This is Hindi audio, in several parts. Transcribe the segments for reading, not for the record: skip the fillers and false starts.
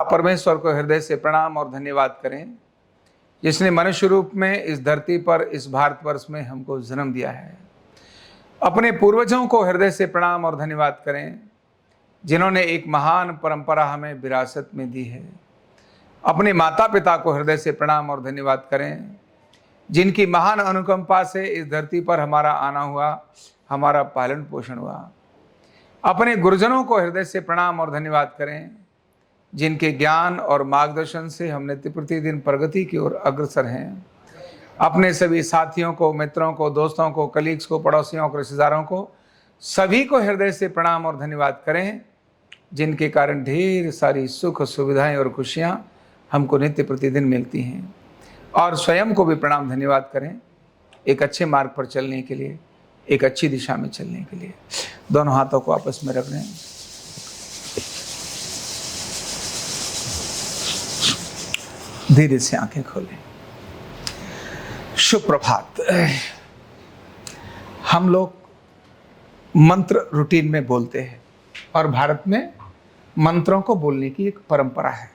परमेश्वर को हृदय से प्रणाम और धन्यवाद करें, जिसने मनुष्य रूप में इस धरती पर, इस भारतवर्ष में हमको जन्म दिया है। अपने पूर्वजों को हृदय से प्रणाम और धन्यवाद करें, जिन्होंने एक महान परंपरा हमें विरासत में दी है। अपने माता पिता को हृदय से प्रणाम और धन्यवाद करें, जिनकी महान अनुकंपा से इस धरती पर हमारा आना हुआ, हमारा पालन पोषण हुआ। अपने गुरुजनों को हृदय से प्रणाम और धन्यवाद करें, जिनके ज्ञान और मार्गदर्शन से हम नित्य प्रतिदिन प्रगति की ओर अग्रसर हैं। अपने सभी साथियों को, मित्रों को, दोस्तों को, कलीग्स को, पड़ोसियों को, रिश्तेदारों को, सभी को हृदय से प्रणाम और धन्यवाद करें, जिनके कारण ढेर सारी सुख, सुविधाएं और खुशियां हमको नित्य प्रतिदिन मिलती हैं। और स्वयं को भी प्रणाम धन्यवाद करें, एक अच्छे मार्ग पर चलने के लिए, एक अच्छी दिशा में चलने के लिए। दोनों हाथों को आपस में रख लें। धीरे से आंखें खोलें। शुभ प्रभात। हम लोग मंत्र रूटीन में बोलते हैं और भारत में मंत्रों को बोलने की एक परंपरा है।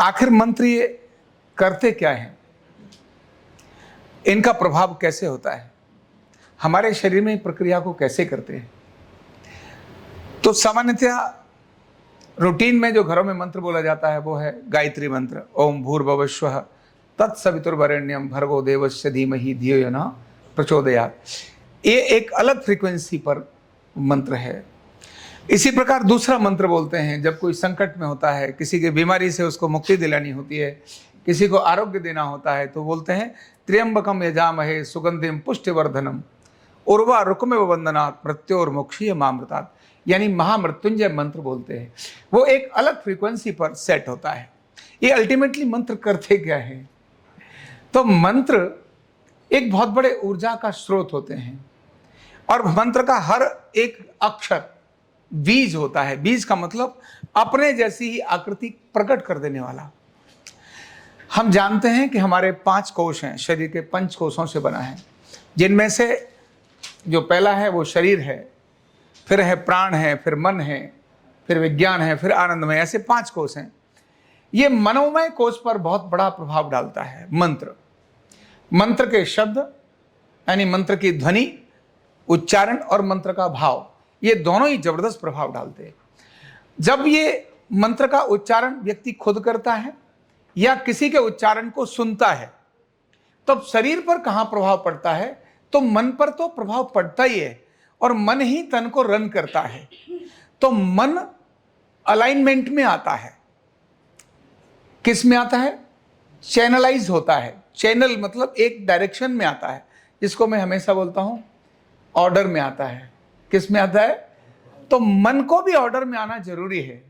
आखिर मंत्र ये करते क्या हैं? इनका प्रभाव कैसे होता है? हमारे शरीर में प्रक्रिया को कैसे करते हैं? तो सामान्यतः रूटीन में जो घरों में मंत्र बोला जाता है वो है गायत्री मंत्र, ओम भूर्भुवः स्वः तत्सवितुर्वरेण्यं भर्गो देवस्य धीमहि धियो यो नः प्रचोदयात्। ये एक अलग फ्रीक्वेंसी पर मंत्र है। इसी प्रकार दूसरा मंत्र बोलते हैं जब कोई संकट में होता है, किसी की बीमारी से उसको मुक्ति दिलानी होती है, किसी को आरोग्य देना होता है, तो बोलते हैं त्र्यंबकम यजामहे सुगंधिम पुष्टिवर्धनम उर्वारुकमिव बन्धनात् मृत्योर्मुक्षीयमामृतात्, यानी महामृत्युंजय मंत्र बोलते हैं। वो एक अलग फ्रीक्वेंसी पर सेट होता है। ये अल्टीमेटली मंत्र करते क्या है? तो मंत्र एक बहुत बड़े ऊर्जा का स्रोत होते हैं और मंत्र का हर एक अक्षर बीज होता है। बीज का मतलब अपने जैसी ही आकृति प्रकट कर देने वाला। हम जानते हैं कि हमारे 5 कोश हैं, शरीर के 5 कोशों से बना है, जिनमें से जो पहला है वो शरीर है, फिर है प्राण है, फिर मन है, फिर विज्ञान है, फिर आनंदमय, ऐसे 5 कोश हैं। ये मनोमय कोश पर बहुत बड़ा प्रभाव डालता है मंत्र। मंत्र के शब्द यानी मंत्र की ध्वनि, उच्चारण और मंत्र का भाव, ये दोनों ही जबरदस्त प्रभाव डालते हैं। जब ये मंत्र का उच्चारण व्यक्ति खुद करता है या किसी के उच्चारण को सुनता है, तब शरीर पर कहां प्रभाव पड़ता है? तो मन पर तो प्रभाव पड़ता ही है, और मन ही तन को रन करता है। तो मन अलाइनमेंट में आता है। किस में आता है? चैनलाइज होता है। चैनल मतलब एक डायरेक्शन में आता है, जिसको मैं हमेशा बोलता हूं ऑर्डर में आता है। किस में आता है? तो मन को भी ऑर्डर में आना जरूरी है।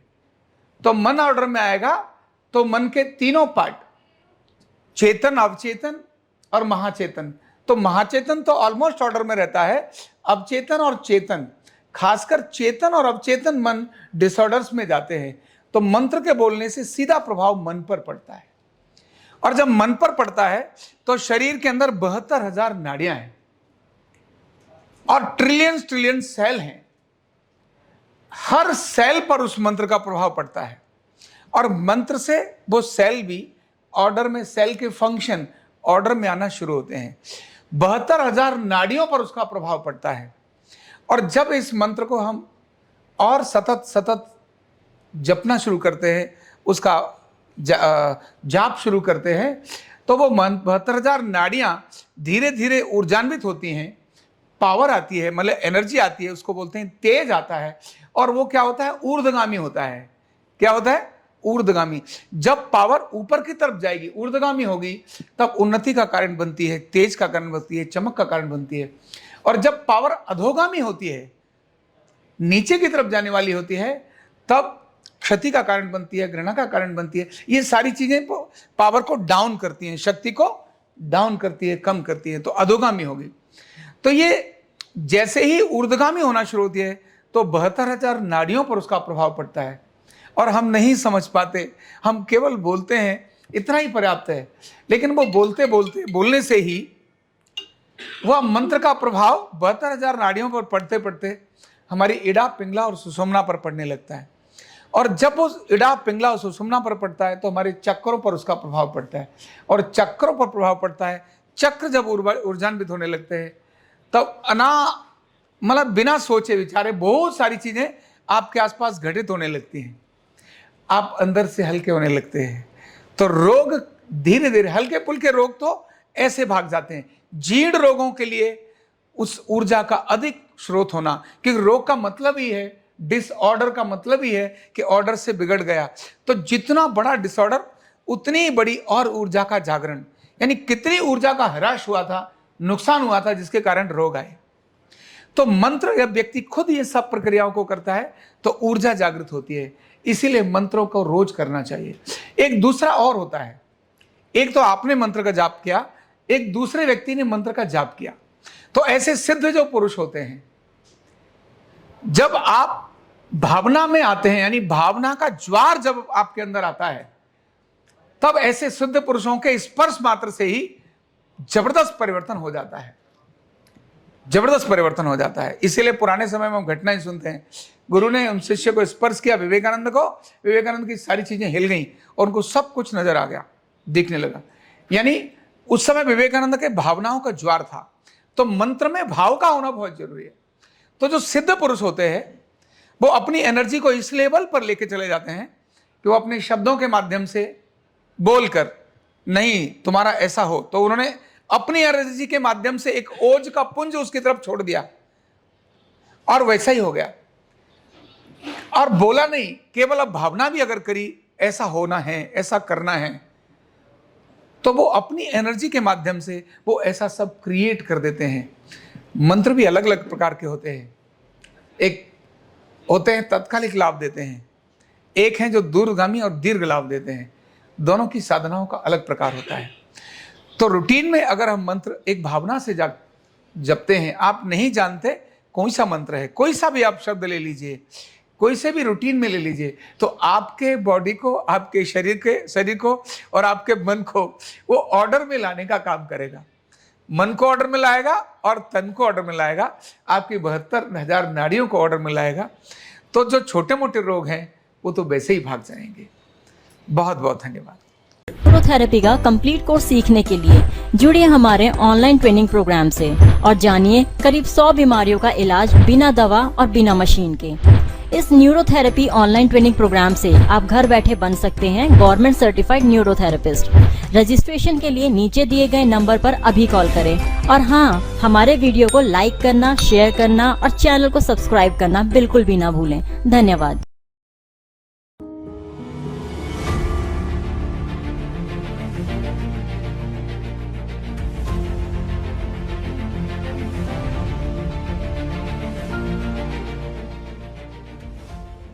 तो मन ऑर्डर में आएगा तो मन के तीनों पार्ट, चेतन, अवचेतन और महाचेतन, तो महाचेतन तो ऑलमोस्ट ऑर्डर में रहता है। अवचेतन और चेतन, खासकर चेतन और अवचेतन मन डिसऑर्डर्स में जाते हैं। तो मंत्र के बोलने से सीधा प्रभाव मन पर पड़ता है, और जब मन पर पड़ता है तो शरीर के अंदर 72,000 नाड़ियां हैं और ट्रिलियन सेल हैं। हर सेल पर उस मंत्र का प्रभाव पड़ता है, और मंत्र से वो सेल भी ऑर्डर में, सेल के फंक्शन ऑर्डर में आना शुरू होते हैं। 72,000 नाड़ियों पर उसका प्रभाव पड़ता है। और जब इस मंत्र को हम और सतत जपना शुरू करते हैं, उसका जाप शुरू करते हैं, तो वो 72,000 नाड़ियां धीरे धीरे ऊर्जान्वित होती हैं। पावर आती है, मतलब एनर्जी आती है, उसको बोलते हैं तेज आता है। और वो क्या होता है? ऊर्ध्वगामी होता है। क्या होता है? ऊर्ध्वगामी। जब पावर ऊपर की तरफ जाएगी, ऊर्ध्वगामी होगी, तब उन्नति का कारण बनती है, तेज का कारण बनती है, चमक का कारण बनती है। और जब पावर अधोगामी होती है, नीचे की तरफ जाने वाली होती है, तब क्षति का कारण बनती है, घृणा का कारण बनती है। ये सारी चीजें पावर को डाउन करती हैं, शक्ति को डाउन करती है, कम करती है, तो अधोगामी होगी। तो ये जैसे ही ऊर्ध्वगामी होना शुरू होती है तो 72,000 नाड़ियों पर उसका प्रभाव पड़ता है, और हम नहीं समझ पाते। हम केवल बोलते हैं, इतना ही पर्याप्त है। लेकिन वो बोलने से ही वह मंत्र का प्रभाव 72,000 नाड़ियों पर पड़ते पड़ते हमारी इड़ा, पिंगला और सुषुम्ना पर पड़ने लगता है। और जब वो इड़ा पिंगला सुषुम्ना पर पड़ता है तो हमारे चक्रों पर उसका प्रभाव पड़ता है, और चक्रों पर प्रभाव पड़ता है, चक्र जब ऊर्जान्वित होने लगते हैं तब मतलब बिना सोचे विचारे बहुत सारी चीजें आपके आसपास घटित होने लगती हैं, आप अंदर से हल्के होने लगते हैं। तो रोग धीरे धीरे, हल्के फुल्के रोग तो ऐसे भाग जाते हैं। जीर्ण रोगों के लिए उस ऊर्जा का अधिक स्रोत होना, क्योंकि रोग का मतलब ही है, डिसऑर्डर का मतलब ही है कि ऑर्डर से बिगड़ गया। तो जितना बड़ा डिसऑर्डर उतनी बड़ी और ऊर्जा का जागरण, यानी कितनी ऊर्जा का ह्रास हुआ था, नुकसान हुआ था, जिसके कारण रोग आए। तो मंत्र जब व्यक्ति खुद ये सब प्रक्रियाओं को करता है तो ऊर्जा जागृत होती है। इसीलिए मंत्रों को रोज करना चाहिए। एक दूसरा और होता है, एक तो आपने मंत्र का जाप किया, एक दूसरे व्यक्ति ने मंत्र का जाप किया। तो ऐसे सिद्ध जो पुरुष होते हैं, जब आप भावना में आते हैं, यानी भावना का ज्वार जब आपके अंदर आता है, तब ऐसे सिद्ध पुरुषों के स्पर्श मात्र से ही जबरदस्त परिवर्तन हो जाता है, जबरदस्त परिवर्तन हो जाता है। इसीलिए पुराने समय में हम घटनाएं सुनते हैं, गुरु ने उन शिष्य को स्पर्श किया, विवेकानंद को, विवेकानंद की सारी चीजें हिल गई और उनको सब कुछ नजर आ गया, दिखने लगा। यानी उस समय विवेकानंद के भावनाओं का ज्वार था। तो मंत्र में भाव का होना बहुत जरूरी है। तो जो सिद्ध पुरुष होते हैं वो अपनी एनर्जी को इस लेवल पर लेके चले जाते हैं कि वो अपने शब्दों के माध्यम से बोलकर, नहीं तुम्हारा ऐसा हो, तो उन्होंने अपनी एनर्जी के माध्यम से एक ओज का पुंज उसकी तरफ छोड़ दिया और वैसा ही हो गया। और बोला नहीं, केवल अब भावना भी अगर करी, ऐसा होना है, ऐसा करना है, तो वो अपनी एनर्जी के माध्यम से वो ऐसा सब क्रिएट कर देते हैं। मंत्र भी अलग अलग प्रकार के होते हैं। एक होते हैं तत्कालिक लाभ देते हैं, एक हैं जो दूरगामी और दीर्घ लाभ देते हैं। दोनों की साधनाओं का अलग प्रकार होता है। तो रूटीन में अगर हम मंत्र एक भावना से जपते हैं, आप नहीं जानते कौन सा मंत्र है, कोई सा भी आप शब्द ले लीजिए, कोई से भी रूटीन में ले लीजिए, तो आपके बॉडी को, आपके शरीर को और आपके मन को वो ऑर्डर में लाने का काम करेगा। मन को ऑर्डर में लाएगा और तन को ऑर्डर में लाएगा, आपकी 72,000 नाड़ियों को ऑर्डर में लाएगा। तो जो छोटे मोटे रोग हैं वो तो वैसे ही भाग जाएंगे। बहुत बहुत धन्यवाद। न्यूरोथेरेपी का कंप्लीट कोर्स सीखने के लिए जुड़िए हमारे ऑनलाइन ट्रेनिंग प्रोग्राम से और जानिए करीब 100 बीमारियों का इलाज बिना दवा और बिना मशीन के। इस न्यूरोथेरेपी ऑनलाइन ट्रेनिंग प्रोग्राम से आप घर बैठे बन सकते हैं गवर्नमेंट सर्टिफाइड न्यूरोथेरेपिस्ट। रजिस्ट्रेशन के लिए नीचे दिए गए नंबर पर अभी कॉल करें। और हाँ, हमारे वीडियो को लाइक करना, शेयर करना और चैनल को सब्सक्राइब करना बिल्कुल भी ना भूलें। धन्यवाद।